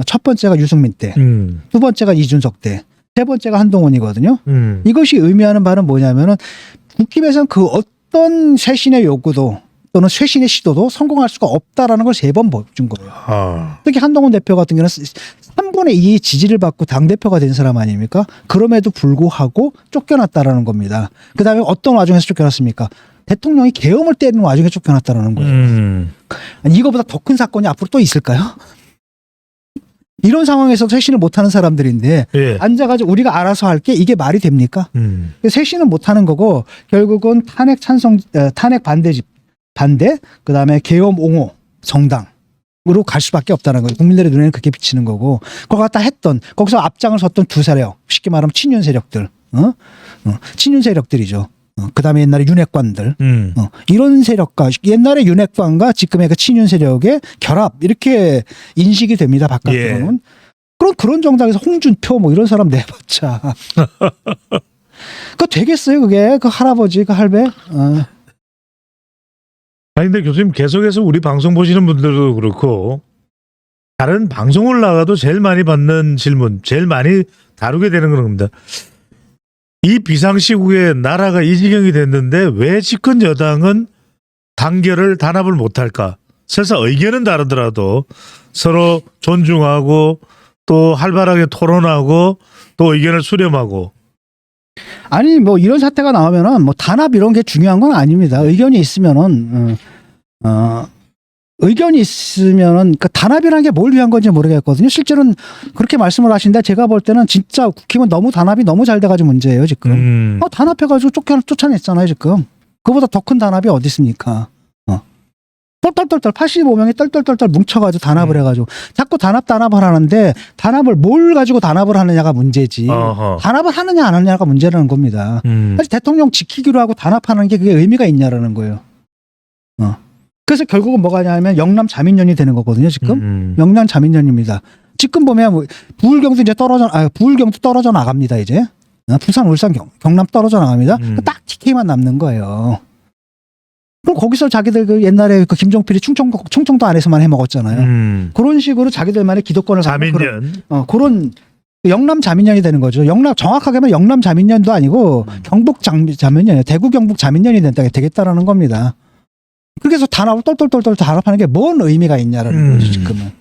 첫 번째가 유승민 때, 두 번째가 이준석 때, 세 번째가 한동훈이거든요. 이것이 의미하는 바는 뭐냐면은 국힘에서는 그 어떤 쇄신의 요구도 또는 쇄신의 시도도 성공할 수가 없다라는 걸 세 번 보여준 거예요. 특히 한동훈 대표 같은 경우는 3분의 2의 지지를 받고 당대표가 된 사람 아닙니까? 그럼에도 불구하고 쫓겨났다라는 겁니다. 그 다음에 어떤 와중에서 쫓겨났습니까? 대통령이 계엄을 때리는 와중에 쫓겨났다는 거예요. 아니, 이거보다 더 큰 사건이 앞으로 또 있을까요? 이런 상황에서 쇄신을 못하는 사람들인데 앉아가지고 우리가 알아서 할게 이게 말이 됩니까? 쇄신은 못하는 거고 결국은 탄핵 찬성, 탄핵 반대, 그 다음에 계엄 옹호 정당으로 갈 수밖에 없다는 거예요. 국민들의 눈에는 그렇게 비치는 거고 그걸 갖다 했던 거기서 앞장을 섰던 두 세력, 쉽게 말하면 친윤 세력들, 친윤 세력들이죠. 그 다음에 옛날에 윤핵관들 이런 세력과 옛날에 윤핵관과 지금의 그 친윤 세력의 결합 이렇게 인식이 됩니다. 바깥으로는. 그럼 그런 정당에서 홍준표 뭐 이런 사람 내봤자 그거 되겠어요? 그게 그 할아버지 그 할배. 아니 근데 교수님 계속해서 우리 방송 보시는 분들도 그렇고 다른 방송을 나가도 제일 많이 받는 질문, 제일 많이 다루게 되는 그런 겁니다. 이 비상시국에 나라가 이 지경이 됐는데 왜 집권 여당은 단합을 못할까? 설사 의견은 다르더라도 서로 존중하고 또 활발하게 토론하고 또 의견을 수렴하고. 아니 뭐 이런 사태가 나오면은 뭐 단합 이런 게 중요한 건 아닙니다. 의견이 있으면은 의견이 있으면은 그 단합이라는 게 뭘 위한 건지 모르겠거든요. 실제로는 그렇게 말씀을 하신데 제가 볼 때는 진짜 국힘은 너무 단합이 너무 잘 돼가지고 문제예요 지금. 단합해가지고 쫓아냈잖아요 지금. 그보다 더 큰 단합이 어디 있습니까? 똘똘똘똘 85명이 똘똘똘똘 뭉쳐가지고 단합을 해가지고 자꾸 단합을 하는데 단합을 뭘 가지고 단합을 하느냐가 문제지. 단합을 하느냐 안 하느냐가 문제라는 겁니다. 사실 대통령 지키기로 하고 단합하는 게 그게 의미가 있냐라는 거예요. 그래서 결국은 뭐가 냐면 영남 자민련이 되는 거거든요 지금. 영남 자민련입니다. 지금 보면 뭐 부울경도 이제 부울경도 떨어져 나갑니다 이제. 부산, 울산, 경남 떨어져 나갑니다. 딱 TK만 남는 거예요. 그럼 거기서 자기들 그 옛날에 그 김종필이 충청도 안에서만 해먹었잖아요. 그런 식으로 자기들만의 기득권을 자민련. 그런 영남 자민련이 되는 거죠. 정확하게 하면 영남 자민련도 아니고 경북 자민련이에요. 대구 경북 자민련이 되겠다라는 겁니다. 그렇게 해서 단합을 똘똘똘똘 단합하는 게 뭔 의미가 있냐라는 거죠 지금은.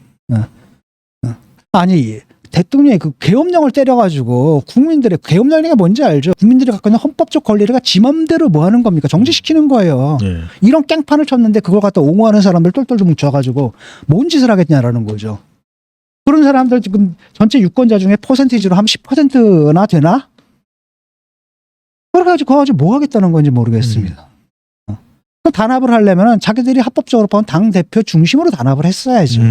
아니 대통령이 그 계엄령을 때려가지고 국민들의 계엄령이 뭔지 알죠? 국민들이 갖고 있는 헌법적 권리를 지 맘대로 뭐 하는 겁니까? 정지시키는 거예요. 예. 이런 깽판을 쳤는데 그걸 갖다 옹호하는 사람들 똘똘 좀 뭉쳐가지고 뭔 짓을 하겠냐라는 거죠. 그런 사람들 지금 전체 유권자 중에 퍼센티지로 한 10%나 되나? 그거 가지고 뭐 하겠다는 건지 모르겠습니다. 그 단합을 하려면 자기들이 합법적으로 뽑은 당대표 중심으로 단합을 했어야죠.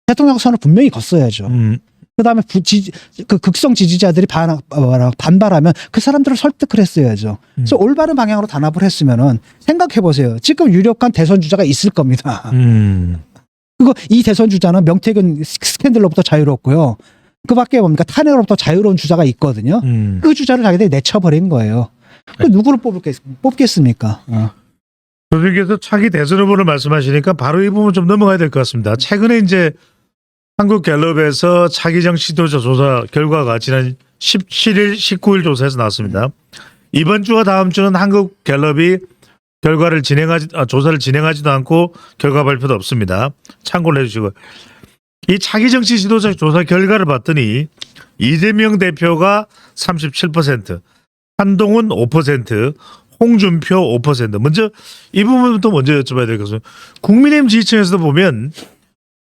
대통령 선을 분명히 걷어야죠. 그다음에 그 극성 지지자들이 반발하면 그 사람들을 설득을 했어야죠. 그래서 올바른 방향으로 단합을 했으면은 생각해 보세요. 지금 유력한 대선 주자가 있을 겁니다. 그거 이 대선 주자는 명태균 스캔들로부터 자유롭고요. 그밖에 뭡니까 탄핵으로부터 자유로운 주자가 있거든요. 그 주자를 자기들이 내쳐버린 거예요. 그 누구를 뽑겠습니까? 교수님께서 차기 대선 후보를 말씀하시니까 바로 이 부분 좀 넘어가야 될 것 같습니다. 최근에 이제 한국갤럽에서 차기정 시도자 조사 결과가 지난 17일, 19일 조사에서 나왔습니다. 이번 주와 다음 주는 한국갤럽이 조사를 진행하지도 않고 결과 발표도 없습니다. 참고를 해주시고 이 차기정치 지도자 조사 결과를 봤더니 이재명 대표가 37%, 한동훈 5%, 홍준표 5%. 먼저 이 부분부터 먼저 여쭤봐야 될 것은 국민의힘 지지층에서도 보면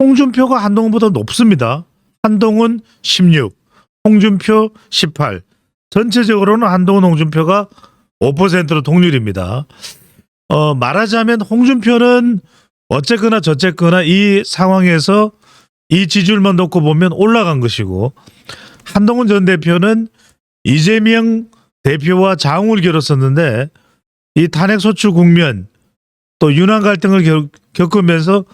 홍준표가 한동훈보다 높습니다. 한동훈 16, 홍준표 18. 전체적으로는 한동훈, 홍준표가 5%로 동률입니다. 말하자면 홍준표는 어쨌거나 저쨌거나 이 상황에서 이 지지율만 놓고 보면 올라간 것이고 한동훈 전 대표는 이재명 대표와 장을 겨뤘었는데 이 탄핵 소추 국면 또 윤핵 갈등을 겪으면서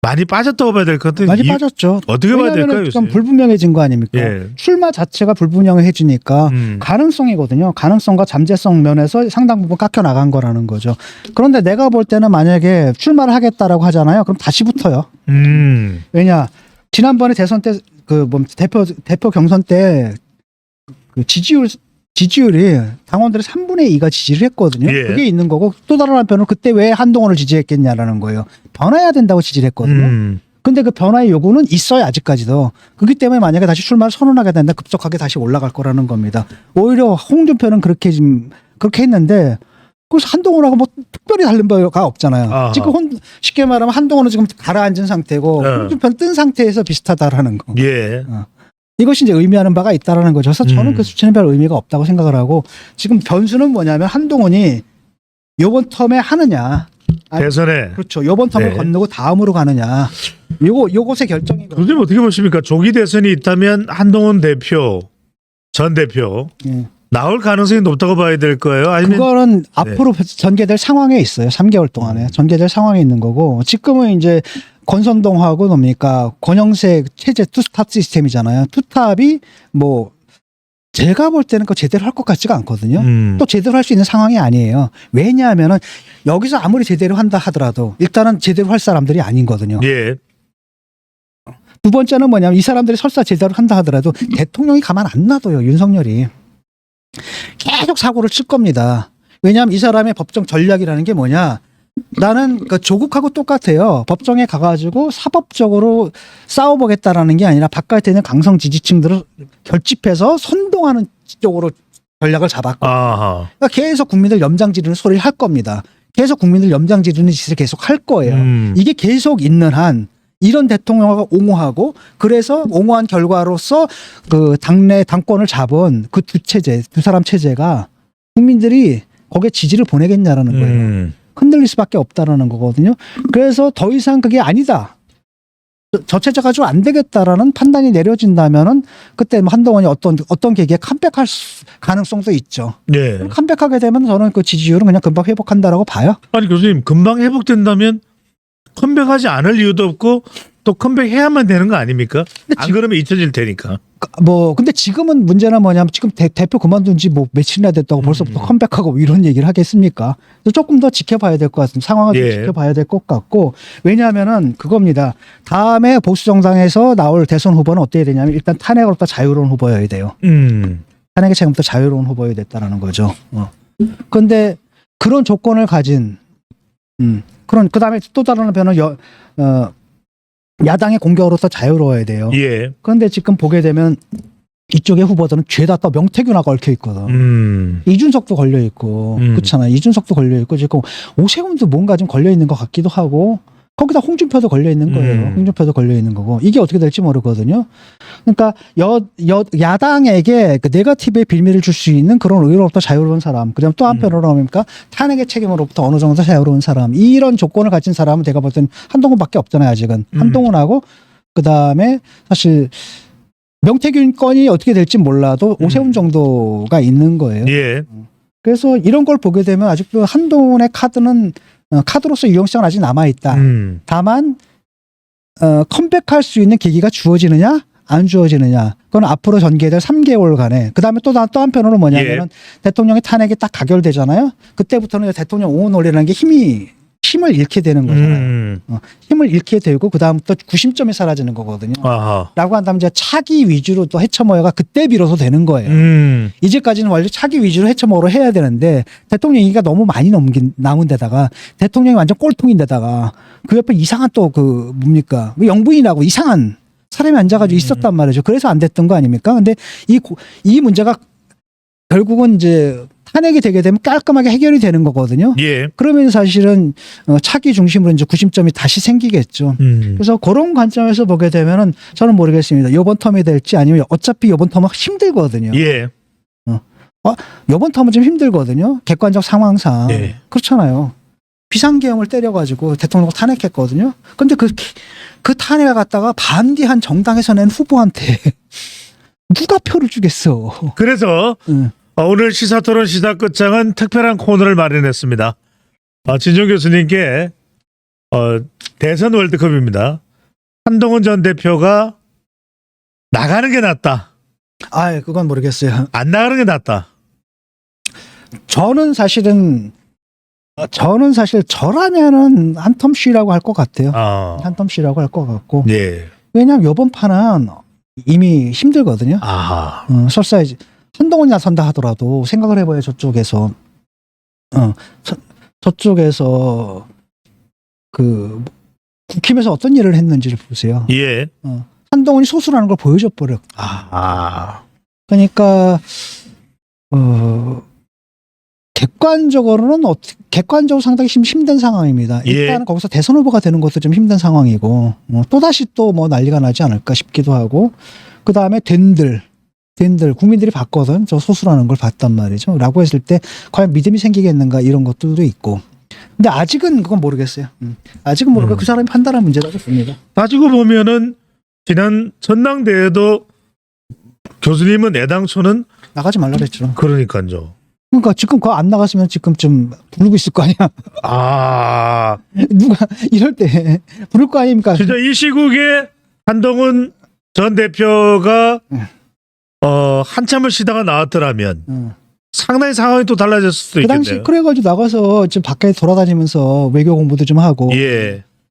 많이 빠졌다고 봐야 될 것 같아요. 많이 빠졌죠. 어떻게 봐야 될까요? 지금 불분명해진 거 아닙니까? 예. 출마 자체가 불분명해지니까 가능성이거든요. 가능성과 잠재성 면에서 상당 부분 깎여 나간 거라는 거죠. 그런데 내가 볼 때는 만약에 출마를 하겠다라고 하잖아요. 그럼 다시 붙어요. 왜냐 지난번에 대선 때 대표 경선 때 그 지지율이 당원들의 3분의 2가 지지를 했거든요. 예. 그게 있는 거고 또 다른 한편으로 그때 왜 한동훈을 지지했겠냐라는 거예요. 변화해야 된다고 지지를 했거든요. 근데 그 변화의 요구는 있어요 아직까지도. 그렇기 때문에 만약에 다시 출마를 선언하게 된다 급속하게 다시 올라갈 거라는 겁니다. 오히려 홍준표는 그렇게 했는데 그래서 한동훈하고 뭐 특별히 다른 바가 없잖아요. 아하. 지금 쉽게 말하면 한동훈은 지금 가라앉은 상태고 홍준표는 뜬 상태에서 비슷하다라는 거. 예. 이것이 이제 의미하는 바가 있다라는 거죠. 그래서 저는 그 수치는 별 의미가 없다고 생각을 하고 지금 변수는 뭐냐면 한동훈이 요번 텀에 하느냐. 대선에. 그렇죠. 요번 텀을 네. 건너고 다음으로 가느냐. 요것의 결정이거든요. 교수님 어떻게 보십니까? 조기 대선이 있다면 한동훈 대표, 전 대표 예. 나올 가능성이 높다고 봐야 될 거예요? 아니면 그거는 앞으로 전개될 상황에 있어요. 3개월 동안에 전개될 상황에 있는 거고 지금은 이제 권선동하고 뭡니까 권영세 체제 투스탑 시스템이잖아요. 투탑이 뭐 제가 볼 때는 그 제대로 할 것 같지가 않거든요. 또 제대로 할 수 있는 상황이 아니에요. 왜냐하면은 여기서 아무리 제대로 한다 하더라도 일단은 제대로 할 사람들이 아니거든요. 예. 두 번째는 뭐냐면 이 사람들이 설사 제대로 한다 하더라도 대통령이 가만 안 놔둬요. 윤석열이. 계속 사고를 칠 겁니다. 왜냐하면 이 사람의 법정 전략이라는 게 뭐냐. 나는 그 조국하고 똑같아요. 법정에 가가지고 사법적으로 싸워보겠다라는 게 아니라 바깥에 있는 강성 지지층들을 결집해서 선동하는 쪽으로 전략을 잡았고 아하. 그러니까 계속 국민들 염장 지르는 소리를 할 겁니다. 계속 국민들 염장 지르는 짓을 계속 할 거예요. 이게 계속 있는 한 이런 대통령을 옹호하고 그래서 옹호한 결과로서 그 당내 당권을 잡은 그 두 사람 체제가 국민들이 거기에 지지를 보내겠냐라는 거예요. 흔들릴 수밖에 없다라는 거거든요. 그래서 더 이상 그게 아니다. 저 체제 가지고 안 되겠다라는 판단이 내려진다면은 그때 한동훈이 어떤 계기에 컴백할 가능성도 있죠. 예. 컴백하게 되면 저는 그 지지율은 그냥 금방 회복한다라고 봐요. 아니 교수님 금방 회복된다면 컴백하지 않을 이유도 없고 또 컴백해야만 되는 거 아닙니까? 안 그러면 잊혀질 테니까. 근데 지금은 문제는 뭐냐면 지금 대표 그만둔 지 뭐 며칠이나 됐다고 벌써부터 컴백하고 이런 얘기를 하겠습니까? 조금 더 지켜봐야 될 것 같습니다. 상황을 좀 예. 지켜봐야 될 것 같고 왜냐하면은 그겁니다. 다음에 보수 정당에서 나올 대선 후보는 어떻게 되냐면 일단 탄핵으로부터 자유로운 후보여야 돼요. 탄핵의 책임부터 자유로운 후보여야 됐다라는 거죠. 그런데 그런 조건을 가진 그다음에 또 다른 변은 야당의 공격으로서 자유로워야 돼요. 예. 그런데 지금 보게 되면 이쪽의 후보들은 죄다 또 명태균하고 얽혀 있거든. 이준석도 걸려 있고 그렇잖아. 이준석도 걸려 있고 지금 오세훈도 뭔가 좀 걸려 있는 것 같기도 하고 거기다 홍준표도 걸려 있는 거예요. 홍준표도 걸려 있는 거고 이게 어떻게 될지 모르거든요. 그러니까 야당에게 그 네거티브의 빌미를 줄 수 있는 그런 의로부터 자유로운 사람, 그다음 또 한편으로 뭡니까 탄핵의 책임으로부터 어느 정도 자유로운 사람, 이런 조건을 가진 사람은 제가 볼 때는 한동훈밖에 없잖아요. 아직은 한동훈하고 그다음에 사실. 명태균 건이 어떻게 될지 몰라도 오세훈 정도가 있는 거예요. 예. 그래서 이런 걸 보게 되면 아직도 한동훈의 카드는 카드로서 유용성은 아직 남아 있다. 다만 컴백할 수 있는 계기가 주어지느냐 안 주어지느냐. 그건 앞으로 전개될 3개월간에 그다음에 또 한편으로 뭐냐면은 대통령의 탄핵이 딱 가결되잖아요. 그때부터는 대통령 옹호 논리라는 게 힘을 잃게 되는 거잖아요. 힘을 잃게 되고 그다음부터 구심점이 사라지는 거거든요. 아하. 라고 한다면 이제 차기 위주로 또 해처모여가 그때 비로소 되는 거예요. 이제까지는 원래 차기 위주로 해처모로 해야 되는데 대통령 얘기가 너무 많이 남은 데다가 대통령이 완전 꼴통인데다가 그 옆에 이상한 또 그 뭡니까 영부인하고 이상한 사람이 앉아가지고 있었단 말이죠. 그래서 안 됐던 거 아닙니까? 근데 이 문제가 결국은 이제 탄핵이 되게 되면 깔끔하게 해결이 되는 거거든요. 예. 그러면 사실은 차기 중심으로 이제 구심점이 다시 생기겠죠. 그래서 그런 관점에서 보게 되면은 저는 모르겠습니다. 이번 텀이 될지 아니면 어차피 이번 텀은 힘들거든요. 예. 이번 텀은 좀 힘들거든요. 객관적 상황상. 예. 그렇잖아요. 비상계엄을 때려가지고 대통령을 탄핵했거든요. 근데 그 탄핵을 갖다가 반대한 정당에서 낸 후보한테 누가 표를 주겠어. 그래서 오늘 시사토론 시사 끝장은 특별한 코너를 마련했습니다. 진정 교수님께 대선 월드컵입니다. 한동훈 전 대표가 나가는 게 낫다. 그건 모르겠어요. 안 나가는 게 낫다. 저는 사실 저라면은 한 텀 쉬라고 할 것 같아요. 한 텀 쉬라고 할 것 같고. 예. 왜냐하면 이번 판은 이미 힘들거든요. 아하. 설사 한동훈이 나선다 하더라도 생각을 해봐요. 저쪽에서 그 국힘에서 어떤 일을 했는지를 보세요. 예. 한동훈이 소수라는 걸 보여줘 버렸. 그러니까 객관적으로 상당히 힘든 상황입니다. 일단은 거기서 대선 후보가 되는 것도 좀 힘든 상황이고 또다시 또 뭐 난리가 나지 않을까 싶기도 하고 그 다음에 된들 국민들이 봤거든. 저 소수라는 걸 봤단 말이죠. 라고 했을 때 과연 믿음이 생기겠는가 이런 것들도 있고. 근데 아직은 그건 모르겠어요. 아직은 모르고 그 사람이 판단할 문제라고 봅니다. 따지고 보면은 지난 전당대회도 교수님은 애당초는 나가지 말라 그랬죠. 그러니까요. 그러니까 지금 그거 안 나갔으면 지금 좀 부르고 있을 거 아니야. 누가 이럴 때 부를 거 아닙니까? 진짜 이 시국에 한동훈 전 대표가 한참을 쉬다가 나왔더라면 상당히 상황이 또 달라졌을 수도 그 있겠네요. 당시 그래가지고 나가서 지금 밖에 돌아다니면서 외교 공부도 좀 하고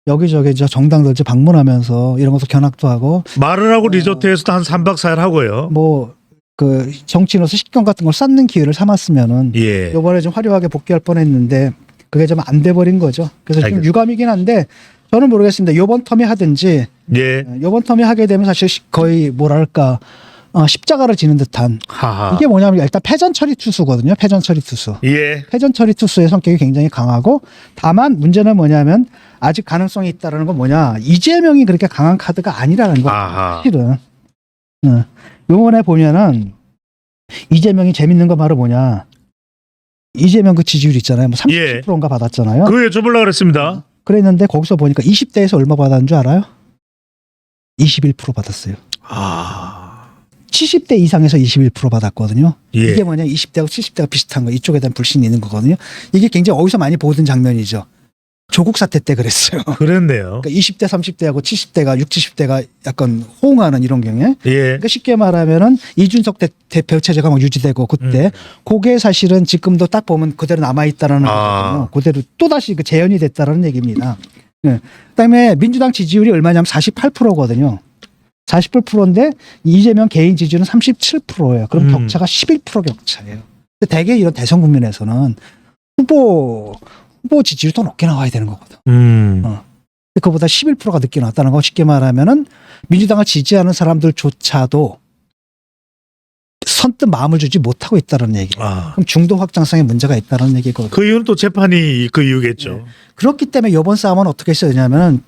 여기저기 정당들 방문하면서 이런 것도 견학도 하고 말을 하고 리조트에서도 한 3박 4일 하고요. 뭐 그 정치인으로서 식견 같은 걸 쌓는 기회를 삼았으면은 이번에 좀 화려하게 복귀할 뻔했는데 그게 좀 안 돼 버린 거죠. 그래서 좀 유감이긴 한데 저는 모르겠습니다. 이번 텀에 하든지 이번 텀에 하게 되면 사실 거의 뭐랄까 십자가를 지는 듯한 이게 뭐냐면 일단 패전 처리 투수거든요. 패전 처리 투수. 패전 처리 투수의 성격이 굉장히 강하고 다만 문제는 뭐냐면 아직 가능성이 있다라는 건 뭐냐 이재명이 그렇게 강한 카드가 아니라는 거 사실은. 요번에 보면은 이재명이 재밌는 거 바로 뭐냐 이재명 그 지지율 있잖아요. 뭐 37%인가 받았잖아요. 그거 여쭤보려고 그랬습니다. 그랬는데 거기서 보니까 20대에서 얼마 받았는 줄 알아요? 21% 받았어요. 70대 이상에서 21% 받았거든요. 이게 뭐냐 20대하고 70대가 비슷한 거 이쪽에 대한 불신이 있는 거거든요. 이게 굉장히 어디서 많이 보던 장면이죠. 조국 사태 때 그랬어요. 그랬네요. 그러니까 20대 30대하고 70대가 60, 70대가 약간 호응하는 이런 경우에 그러니까 쉽게 말하면은 이준석 대표 체제가 막 유지되고 그때 그게 사실은 지금도 딱 보면 그대로 남아있다라는 거거든요. 그대로 또다시 그 재현이 됐다라는 얘기입니다. 그다음에 민주당 지지율이 얼마냐면 48%거든요. 48%인데 이재명 개인 지지율은 37%예요. 그럼 격차가 11% 격차예요. 근데 대개 이런 대선 국면에서는 후보 지지율이 더 높게 나와야 되는 거거든. 그보다 11%가 늦게 나왔다는 거 쉽게 말하면은 민주당을 지지하는 사람들조차도 선뜻 마음을 주지 못하고 있다는 얘기. 그럼 중도 확장성에 문제가 있다는 얘기거든요. 그 이유는 또 재판이 그 이유겠죠. 네. 그렇기 때문에 이번 싸움은 어떻게 써야 되냐면은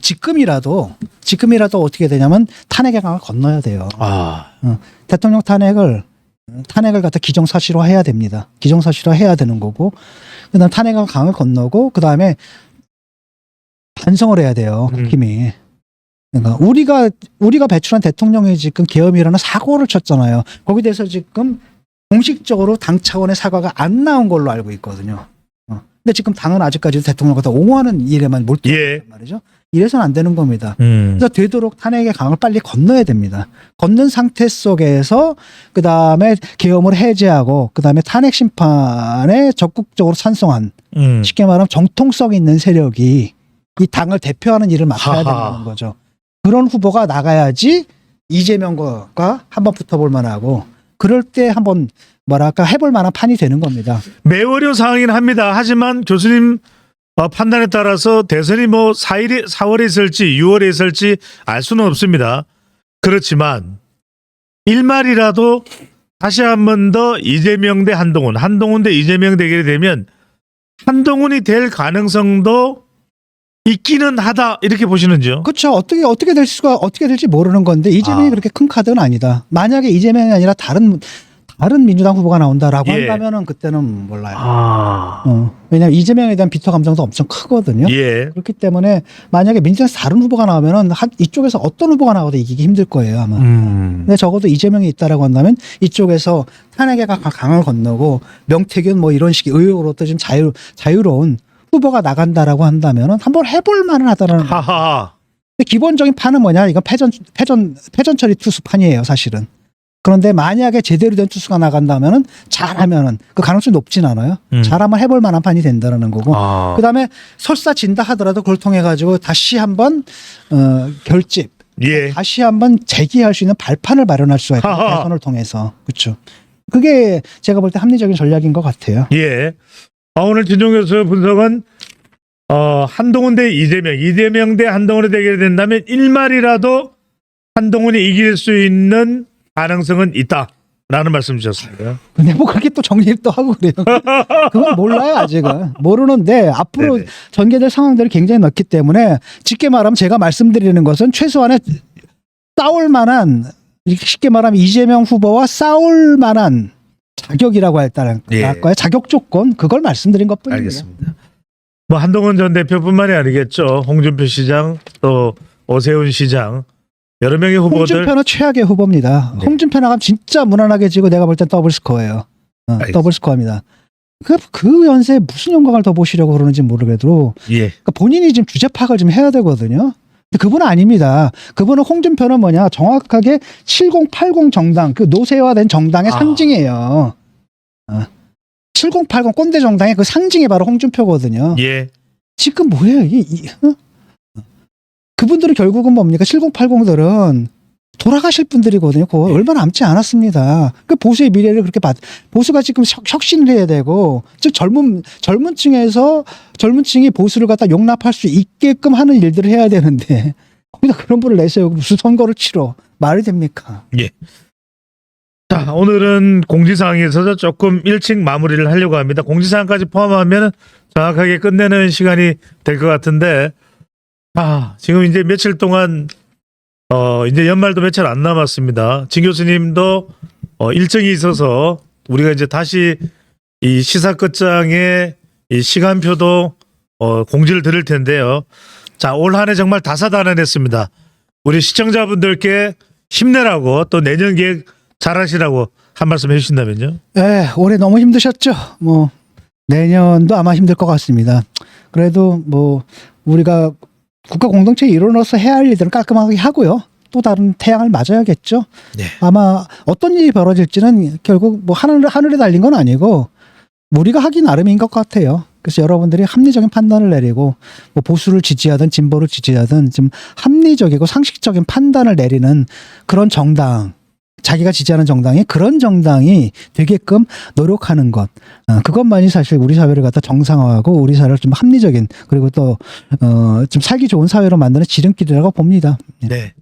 지금이라도 어떻게 되냐면 탄핵의 강을 건너야 돼요. 대통령 탄핵을 갖다 기정사실화해야 됩니다. 기정사실화해야 되는 거고, 그다음 탄핵의 강을 건너고, 그다음에 반성을 해야 돼요. 국힘이. 그러니까 우리가 배출한 대통령이 지금 계엄이라는 사고를 쳤잖아요. 거기에 대해서 지금 공식적으로 당 차원의 사과가 안 나온 걸로 알고 있거든요. 근데 지금 당은 아직까지 대통령을 갖다 옹호하는 일에만 몰두했단 말이죠. 이래서는 안 되는 겁니다. 그래서 되도록 탄핵의 강을 빨리 건너야 됩니다. 건넌 상태 속에서 그다음에 계엄을 해제하고 그다음에 탄핵 심판에 적극적으로 찬성한 쉽게 말하면 정통성 있는 세력이 이 당을 대표하는 일을 맡아야 된다는 거죠. 그런 후보가 나가야지 이재명과 한번 붙어볼 만하고 그럴 때 한번 뭐랄까 해볼 만한 판이 되는 겁니다. 매우 어려운 상황이긴 합니다. 하지만 교수님 판단에 따라서 대선이 뭐 4월에 있을지 6월에 있을지 알 수는 없습니다. 그렇지만 일말이라도 다시 한 번 더 이재명 대 한동훈, 한동훈 대 이재명 대결이 되면 한동훈이 될 가능성도 있기는 하다 이렇게 보시는지요? 그렇죠. 어떻게 될지 모르는 건데 이재명이 그렇게 큰 카드는 아니다. 만약에 이재명이 아니라 다른 민주당 후보가 나온다라고 한다면은 그때는 몰라요. 왜냐하면 이재명에 대한 비토 감정도 엄청 크거든요. 그렇기 때문에 만약에 민주당에서 다른 후보가 나오면은 이쪽에서 어떤 후보가 나와도 이기기 힘들 거예요 아마. 근데 적어도 이재명이 있다라고 한다면 이쪽에서 탄핵의 강을 건너고 명태균 뭐 이런 식의 의혹으로부터 좀 자유로운 후보가 나간다라고 한다면은 한번 해볼 만은 하다라는. 근데 기본적인 판은 뭐냐? 이건 패전 처리 투수판이에요, 사실은. 그런데 만약에 제대로 된 투수가 나간다면은 잘하면은 그 가능성이 높진 않아요. 잘하면 해볼 만한 판이 된다라는 거고. 그다음에 설사 진다 하더라도 그걸 통해 가지고 다시 한번 결집, 다시 한번 재기할 수 있는 발판을 마련할 수가 있다. 대선을 통해서. 그렇죠. 그게 제가 볼 때 합리적인 전략인 것 같아요. 오늘 진종 교수 분석은 한동훈 대 이재명 대 한동훈의 대결이 된다면 일말이라도 한동훈이 이길 수 있는 가능성은 있다라는 말씀 주셨습니다. 근데 뭐 그렇게 또 정리를 또 하고 그래요. 그건 몰라요 아직은. 모르는데 앞으로 전개될 상황들이 굉장히 넓기 때문에 쉽게 말하면 제가 말씀드리는 것은 최소한의 싸울 만한, 쉽게 말하면 이재명 후보와 싸울 만한 자격이라고 할까요? 자격 조건, 그걸 말씀드린 것뿐입니다. 알겠습니다. 뭐 한동훈 전 대표뿐만이 아니겠죠. 홍준표 시장, 또 오세훈 시장, 여러 명의 후보들. 홍준표는 최악의 후보입니다. 홍준표 나가면 진짜 무난하게 지고 내가 볼 땐 더블 스코어예요. 더블 스코어입니다. 그 연세에 무슨 영광을 더 보시려고 그러는지 모르겠도 그러니까 본인이 지금 주제 파악을 좀 해야 되거든요. 근데 그분은 아닙니다. 그분은 홍준표는 뭐냐, 정확하게 7080 정당, 그 노쇠화된 정당의 상징이에요. 7080 꼰대 정당의 그 상징이 바로 홍준표거든요. 지금 뭐예요 이게? 그분들은 결국은 뭡니까? 7080들은 돌아가실 분들이거든요. 그거 얼마 남지 않았습니다. 그 보수의 미래를 그렇게 보수가 지금 혁신을 해야 되고, 즉 젊은 층이 보수를 갖다 용납할 수 있게끔 하는 일들을 해야 되는데 거기다 그런 분을 내세요. 무슨 선거를 치러 말이 됩니까? 자, 오늘은 공지사항에 있어서 조금 일찍 마무리를 하려고 합니다. 공지사항까지 포함하면 정확하게 끝내는 시간이 될 것 같은데, 지금 이제 며칠 동안 이제 연말도 며칠 안 남았습니다. 진 교수님도 일정이 있어서 우리가 이제 다시 이 시사 끝장의 이 시간표도 공지를 드릴 텐데요. 자, 올 한 해 정말 다사다난했습니다. 우리 시청자분들께 힘내라고, 또 내년 계획 잘하시라고 한 말씀 해주신다면요. 네, 올해 너무 힘드셨죠. 뭐 내년도 아마 힘들 것 같습니다. 그래도 뭐 우리가 국가 공동체 일원으로서 해야 할 일들은 깔끔하게 하고요. 또 다른 태양을 맞아야겠죠. 아마 어떤 일이 벌어질지는 결국 뭐 하늘에 달린 건 아니고 우리가 하기 나름인 것 같아요. 그래서 여러분들이 합리적인 판단을 내리고 뭐 보수를 지지하든 진보를 지지하든 좀 합리적이고 상식적인 판단을 내리는 그런 정당, 자기가 지지하는 정당이 그런 정당이 되게끔 노력하는 것, 그것만이 사실 우리 사회를 갖다 정상화하고 우리 사회를 좀 합리적인 그리고 또 좀 살기 좋은 사회로 만드는 지름길이라고 봅니다. 네.